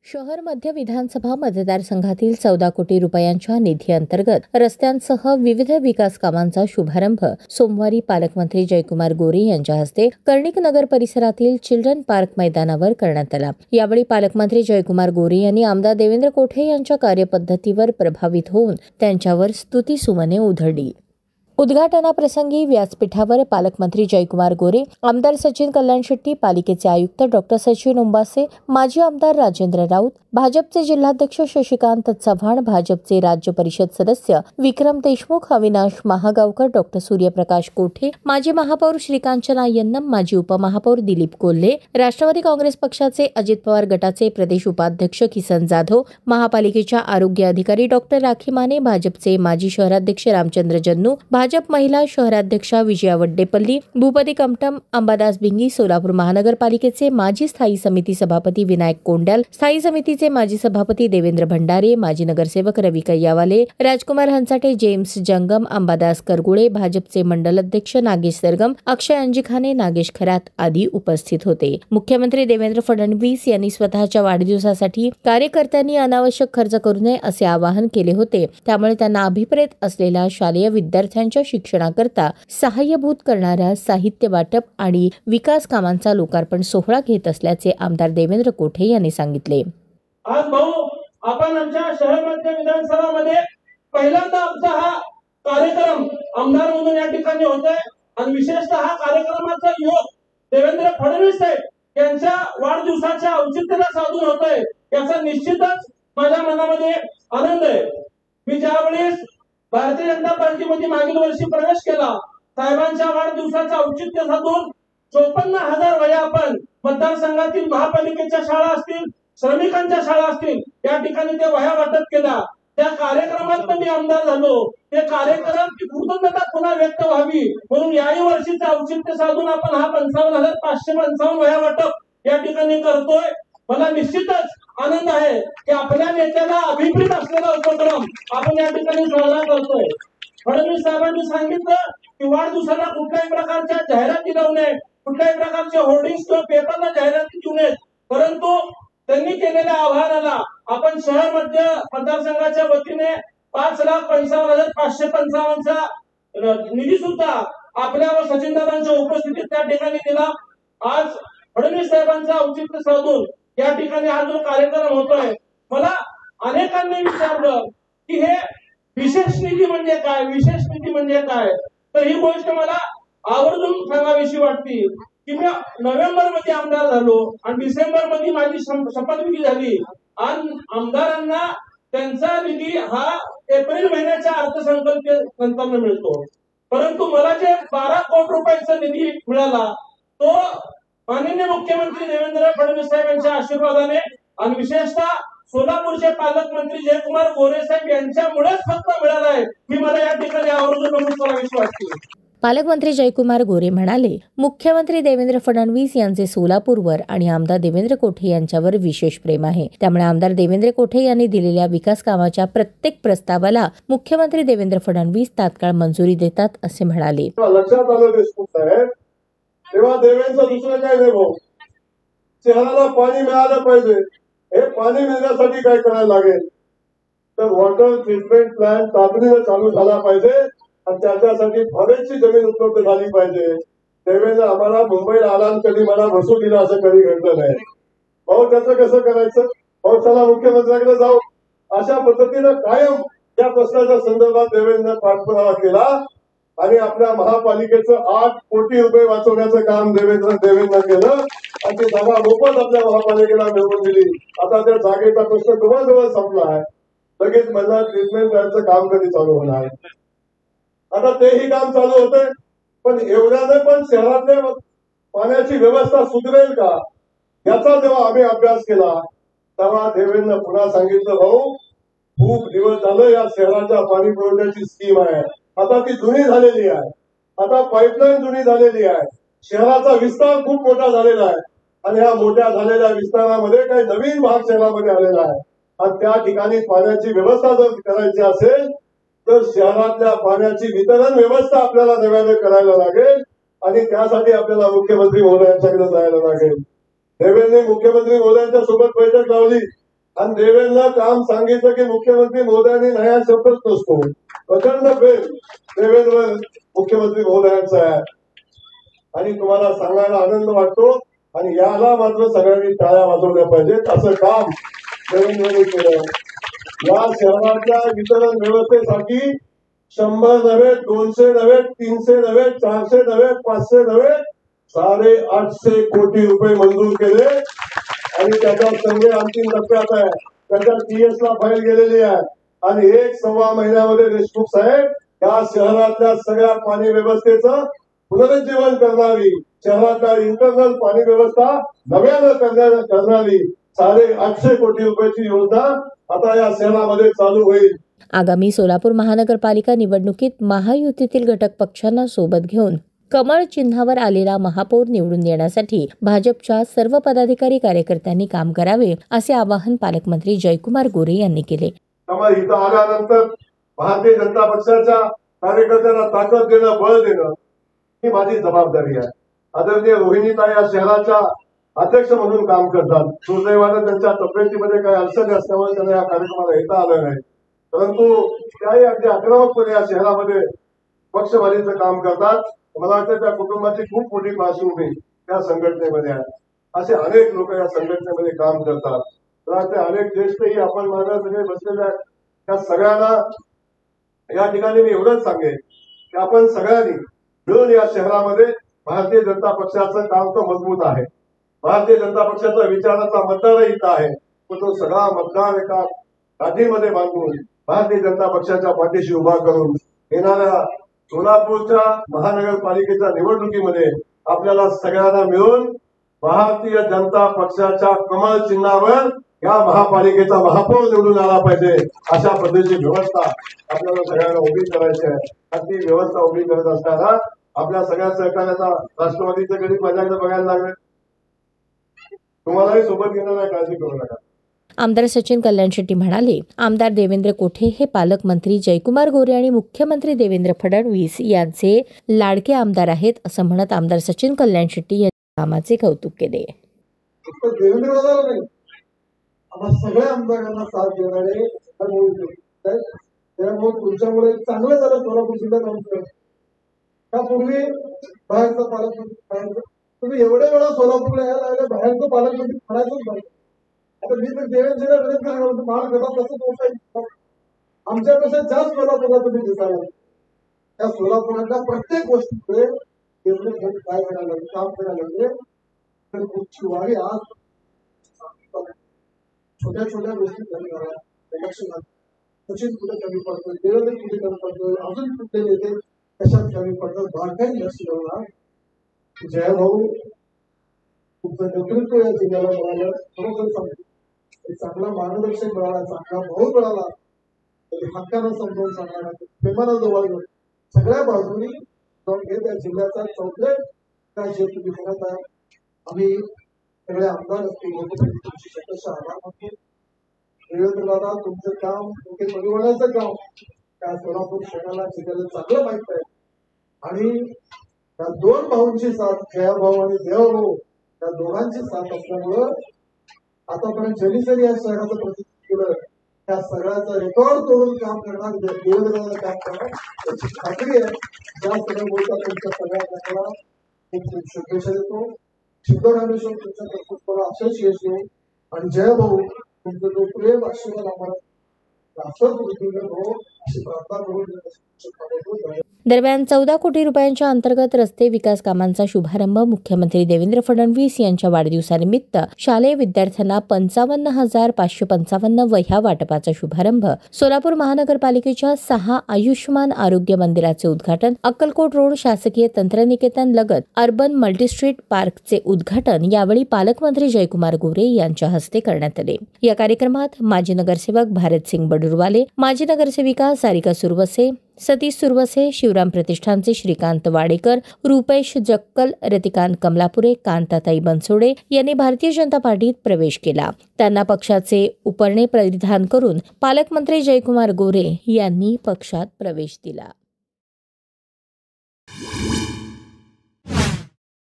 शहर मध्य विधानसभा मतदारसंघातील 14 कोटी रुपयांच्या निधी अंतर्गत रस्त्यांसह विविध विकास कामांचा शुभारंभ सोमवारी पालकमंत्री जयकुमार गोरे यांच्या हस्ते कर्णिक नगर परिसरातील चिल्ड्रन पार्क मैदानावर करण्यात आला। यावेळी पालकमंत्री जयकुमार गोरे यांनी आमदार देवेंद्र कोठे यांच्या कार्यपद्धतीवर प्रभावित होऊन त्यांच्यावर स्तुतिसुमने उधळली। उद्घाटनाप्रसंगी व्यासपीठावर पालकमंत्री जयकुमार गोरे, आमदार सचिन कल्याण शेट्टी, पालिकेचे आयुक्त डॉ. सचिन उंबासे, माजी आमदार राजेंद्र राऊत, भाजपचे जिल्हाध्यक्ष शशिकांत चव्हाण, भाजपचे राज्य परिषद सदस्य विक्रम देशमुख, अविनाश महागावकर, डॉ. सूर्यप्रकाश कोठे, माजी महापौर श्रीकांचना यन्नम, माजी उपमहापौर दिलीप कोल्हे, राष्ट्रवादी काँग्रेस पक्षाचे अजित पवार गटाचे प्रदेश उपाध्यक्ष किसन जाधव, महापालिकेच्या आरोग्य अधिकारी डॉ. राखी माने, भाजपचे माजी शहराध्यक्ष रामचंद्र जन्नू, भाजप महिला शहराध्यक्षा विजया वड्डेपल्ली, भूपती कमटम, अंबादास भिंगी, सोलापूर महानगरपालिकेचे माजी स्थायी समिती सभापती विनायक कोंड्याल, स्थायी समितीचे माजी सभापती देवेंद्र भंडारे, माजी नगरसेवक रवी कैयावाले, राजकुमार हंसाटे, जेम्स जंगम, अंबादास करगुळे, भाजपचे मंडल अध्यक्ष नागेश सरगम, अक्षय अंजिखाने, नागेश खरात आदी उपस्थित होते। मुख्यमंत्री देवेंद्र फडणवीस यांनी स्वतःच्या वाढदिवसासाठी कार्यकर्त्यांनी अनावश्यक खर्च करू नये असे आवाहन केले होते। त्यामुळे त्यांना अभिप्रेत असलेल्या शालेय विद्यार्थ्यांच्या शिक्षणाकरता सहाय्यभूत करणाऱ्या साहित्य वाटप आणि विकास कामांचा लोकार्पण सोहळा घेत असल्याचे आमदार देवेंद्र कोठे यांनी सांगितले। आज भाऊ, आपण आमच्या शहर मध्य विधानसभामध्ये पहिल्यांदा आमचा हा कार्यक्रम आमदार म्हणून या ठिकाणी होतोय आणि विशेषतः हा कार्यक्रमाचा योग देवेंद्र फडणवीस साहेब यांच्या वाढदिवसाच्या औचित्याला साधून होतोय याचा निश्चितच माझ्या मनामध्ये आनंद आहे। मी ज्यावेळेस भारतीय जनता पार्टीमध्ये मागील वर्षी प्रवेश केला, साहेबांच्या वाढदिवसाचं औचित्य साधून 54,000 वह्या आपण मतदारसंघातील महापालिकेच्या शाळा असतील, श्रमिकांच्या शाळा असतील या ठिकाणी ते वह्या वाटप केल्या। त्या कार्यक्रमात मी आमदार झालो। ते कार्यक्रमाची कृतज्ञता पुन्हा व्यक्त व्हावी म्हणून याही वर्षीचं औचित्य साधून आपण हा 55,555 वह्या वाटप या ठिकाणी करतोय। मला निश्चितच आनंद आहे की आपल्या नेत्याला अभिप्रेत असलेला उपक्रम आपण या ठिकाणी साजरा करतोय। फडणवीस साहेबांनी सांगितलं की वाढदिवसाला कुठल्याही प्रकारच्या जाहिराती लावू नये, कुठल्याही प्रकारचे होर्डिंग्स किंवा पेपरला जाहिराती देऊ नयेत, परंतु त्यांनी केलेल्या आवाहनाला आपण शहर मध्य मतदारसंघाच्या वतीने 5,55,555 चा निधी सुद्धा आपल्या व सचिनदादांच्या उपस्थितीत त्या ठिकाणी दिला। आज फडणवीस साहेबांचा औचित्य साधून या ठिकाणी हा जो कार्यक्रम होतोय, मला अनेकांनी विचारलं की हे विशेष निधी म्हणजे काय, विशेष निधी म्हणजे काय, तर ही गोष्ट मला आवर्जून सांगावीशी वाटते की मी नोव्हेंबर मध्ये आमदार झालो आणि डिसेंबर मध्ये माझी शपथविधी झाली आणि आमदारांना त्यांचा निधी हा एप्रिल महिन्याच्या अर्थसंकल्प नंतर मिळतो, परंतु मला जे 12 कोटी रुपयाचा निधी मिळाला तो माननीय मुख्यमंत्री देवेंद्र फडणवीस साहेब यांच्या आशीर्वादाने आणि विशेषतः सोलापूरचे पालकमंत्री जयकुमार गोरे साहेब यांच्यामुळेच फक्त मिळाला आहे ही मला या ठिकाणी आवर्जून नमूद करावीशी वाटते। पालकमंत्री जयकुमार गोरे म्हणाले, मुख्यमंत्री देवेंद्र फडणवीस यांचे सोलापूरवर आणि आमदार देवेंद्र कोठे यांच्यावर विशेष प्रेम आहे। त्यामुळे आमदार देवेंद्र कोठे यांनी दिलेल्या विकास कामाच्या प्रत्येक प्रस्तावाला मुख्यमंत्री देवेंद्र फडणवीस तात्काळ मंजुरी देतात असे म्हणाले। लक्षात आलं देशमुख साहेब, तेव्हा देवेंद्र दुसरं काय नाही भाऊ, शहराला पाणी मिळालं पाहिजे। हे पाणी मिळण्यासाठी काय करायला लागेल तर वॉटर ट्रीटमेंट प्लांट तातडीने चालू झाला पाहिजे आणि त्याच्यासाठी फळेची जमीन उपलब्ध झाली पाहिजे। देवेंद्र आम्हाला मुंबईला आला कधी मला बसू दिलं असं कधी घडलं नाही भाऊ, त्याचं कसं करायचं भाऊ, चला मुख्यमंत्र्यांकडे जाऊ। अशा पद्धतीनं कायम या प्रश्नाच्या संदर्भात देवेंद्र पाठपुरावा केला आणि आपल्या महापालिकेचं 8 कोटी रुपये वाचवण्याचं काम देवेंद्र केलं आणि ती जागा मोफत आपल्या महापालिकेला मिळवून दिली। आता त्या जागेचा प्रश्न जवळजवळ संपला आहे, लगेच मला ट्रीटमेंट प्लॅनचं काम कधी चालू होणार, आता तेही काम चालू होतंय, पण एवढ्याने पण शहरातल्या पाण्याची व्यवस्था सुधरेल का याचा जेव्हा आम्ही अभ्यास केला तेव्हा देवेंद्र पुन्हा सांगितलं, भाऊ खूप दिवस झालं या शहराच्या पाणी पुरवठ्याची स्कीम आहे, आता ती जुनी झालेली आहे, आता पाईपलाईन जुनी झालेली आहे, शहराचा विस्तार खूप मोठा झालेला आहे आणि या मोठ्या झालेल्या विस्तारामध्ये काही नवीन भाग शहरामध्ये आलेला आहे आणि त्या ठिकाणी पाण्याची व्यवस्था जर करायची असेल तर शहरातल्या पाण्याची वितरण व्यवस्था आपल्याला नव्याने करायला लागेल आणि त्यासाठी आपल्याला मुख्यमंत्री महोदयांच्याकडे जायला लागेल। देवेंद्र मुख्यमंत्री महोदयांच्या सोबत बैठक लावली आणि देवेंद्र काम सांगितलं की मुख्यमंत्री महोदयांनी नाही हा शब्दच नसतो. प्रचंड प्रेम देवेंद्र मुख्यमंत्री महोदयांचा आहे आणि तुम्हाला सांगायला आनंद वाटतो. आणि याला मात्र सगळ्यांनी टाळ्या वाजवल्या पाहिजेत. असं काम देवेंद्रने केलं. या शहराच्या वितरण व्यवस्थेसाठी 100 नव्हे, 200 नव्हे, 300 नव्हे, 400 नव्हे, 500 नव्हे, 850 कोटी रुपये मंजूर केले आणि त्याचा सर्वे अंतिम टप्प्यात आहे. त्याच्या TS ला फाईल गेलेली आहे आणि 1-1.25 महिन्यामध्ये देशमुख साहेब या शहरातल्या सगळ्या पाणी व्यवस्थेचं पुनरुज्जीवन करणारी, शहरातल्या इंटरनल पाणी व्यवस्था नव्यानं करणारी 850 कोटी रुपयाची योजना आता या शहरामध्ये चालू होईल. आगामी सोलापूर महानगरपालिका निवडणुकीत महायुतीतील घटक पक्षांना सोबत घेऊन कमळ चिन्हावर आलेला महापौर निवडून येण्यासाठी भाजपच्या सर्व पदाधिकारी कार्यकर्त्यांनी काम करावे असे आवाहन पालकमंत्री जयकुमार गोरे यांनी केले. इथं आल्यानंतर भारतीय जनता पक्षाच्या कार्यकर्त्यांना ताकद देणं, बळ देणं ही माझी जबाबदारी आहे. आदरणीय रोहिणीताई या शहराच्या अध्यक्ष म्हणून काम करतात. दुर्दैवानं त्यांच्या तब्येतीमध्ये काही अडचणी असल्यामुळे त्यांना या कार्यक्रमाला येता आलं नाही, परंतु त्याही अगदी आक्रमकपणे या शहरामध्ये पक्षवाढीचं काम करतात. मला वाटतं त्या कुटुंबाची खूप मोठी पार्श्वभूमी त्या संघटनेमध्ये आहे. असे अनेक लोक या संघटनेमध्ये काम करतात. मला वाटतं अनेक ज्येष्ठही आपण माझ्या सगळे बसलेले आहेत. त्या सगळ्यांना या ठिकाणी मी एवढंच सांगेन की आपण सगळ्यांनी मिळून या शहरामध्ये भारतीय जनता पक्षाचं काम तर मजबूत आहे. भारतीय जनता पक्षाचा विचाराचा मतदार इथं आहे, पण तो सगळा मतदार एका गाठीमध्ये बांधून भारतीय जनता पक्षाच्या पाठीशी उभा करून येणाऱ्या सोलापूरच्या महानगरपालिकेच्या निवडणुकीमध्ये आपल्याला सगळ्यांना मिळून भारतीय जनता पक्षाच्या कमळ चिन्हावर या महापालिकेचा महापौर निवडून आला पाहिजे. अशा पद्धतीची व्यवस्था आपल्याला सगळ्यांना उभी करायची आहे. आणि ती व्यवस्था उभी करत असताना आपल्या सगळ्या सहकार्याचा राष्ट्रवादीचं गणित माझ्याकडे बघायला लागले. तुम्हालाही सोबत घेण्याला काळजी करू नका. आमदार सचिन कल्याण शेट्टी म्हणाले, आमदार देवेंद्र कोठे हे पालकमंत्री जयकुमार गोरे आणि मुख्यमंत्री देवेंद्र फडणवीस यांचे लाडके आमदार आहेत असं म्हणत आमदार सचिन कल्याण शेट्टी यांच्या कामाचे कौतुक केले. देवेंद्र दादा नाही, आम्हा सगळ्या आमदारांना साथ देणारे त्यामुळे तुमच्यामुळे चांगलं झालं सोलापूर जिल्ह्यात आमचं. त्यापूर्वी बाहेरचा पालकमंत्री तुम्ही एवढ्या वेळा सोलापूरला यायला लागले, बाहेरचं पालकमंत्री म्हणायचंच नाही. आता मी तर देवेंद्रला विरोध करणार होतो, महाड गटात तसंच होतं. आमच्यापेक्षा जास्त सोलापूरला तुम्ही दिसायला. त्या सोलापुरातल्या प्रत्येक गोष्टीकडे काय करायला लागले, काम करायला लागले. तर तुमची वाढी आज छोट्या छोट्या गोष्टी कमी करा, लक्ष घाला. सचिन कुठे कमी पडतो, देवेंद्र कुठे कमी पडतो, अजून कुठले नेते कशात कमी पडतात, बारकाई लक्ष ठेवणार. जय भाऊ, तुमचं नेतृत्व या जिल्ह्याला मिळालं, खरोखर सांगतो. एक चांगला मार्गदर्शक मिळाला, चांगला भाऊ मिळाला, हक्कानं समजावून सांगणारा, प्रेमानं जवळ घेऊन सगळ्या बाजूनी जाऊन घेत या जिल्ह्याचा चौथे काय जे तुम्ही करत आहे. आम्ही सगळे आमदार असतील तुमची शतशः आभार मानतो. देवेंद्र दादा, तुमचं काम परिवाराचं काम त्या सोलापूर शहराला जिल्ह्याला चांगलं माहित आहे. आणि त्या दोन भाऊंची साथ, खेळा भाऊ आणि देवभाऊ, त्या दोघांची साथ असल्यामुळं आतापर्यंत ज्यांनी जरी या शहराचं प्रतिनिधित्व केलं त्या सगळ्याचं रेकॉर्ड तोडून काम करणार, देवेंद्र काम करणार याची खात्री आहे. ज्या सगळ्या बोलतात तुमच्या सगळ्या कामाला खूप शुभेच्छा देतो. सिद्धरामेश्वर तुमच्या कर्तृत्वाला अशाच यश देऊ आणि जय भाऊ तुमचं जो प्रेम आशीर्वाद आम्हाला असं तुम्ही हो अशी प्रार्थना करून. दरम्यान 14 कोटी रुपयांच्या अंतर्गत रस्ते विकास कामांचा शुभारंभ मुख्यमंत्री देवेंद्र फडणवीस यांच्या वाढदिवसानिमित्त शालेय विद्यार्थ्यांना 55,555 वह्या वाटपाचा शुभारंभ, सोलापूर महानगरपालिकेच्या 6 आयुष्यमान आरोग्य मंदिराचे उद्घाटन, अक्कलकोट रोड शासकीय तंत्रनिकेतन लगत अर्बन मल्टीस्ट्रीट पार्कचे उद्घाटन यावेळी पालकमंत्री जयकुमार गोरे यांच्या हस्ते करण्यात आले. या कार्यक्रमात माजी नगरसेवक भारतसिंग बडुरवाले, माजी नगरसेविका सारिका सुरवसे, सतीश सुरवसे, शिवराम प्रतिष्ठानचे श्रीकांत वाडेकर, रुपेश जक्कल, रतिकांत कमलापुरे, कांताताई बनसोडे यांनी भारतीय जनता पार्टीत प्रवेश केला. त्यांना पक्षाचे उपरणे परिधान करून पालकमंत्री जयकुमार गोरे यांनी पक्षात प्रवेश दिला.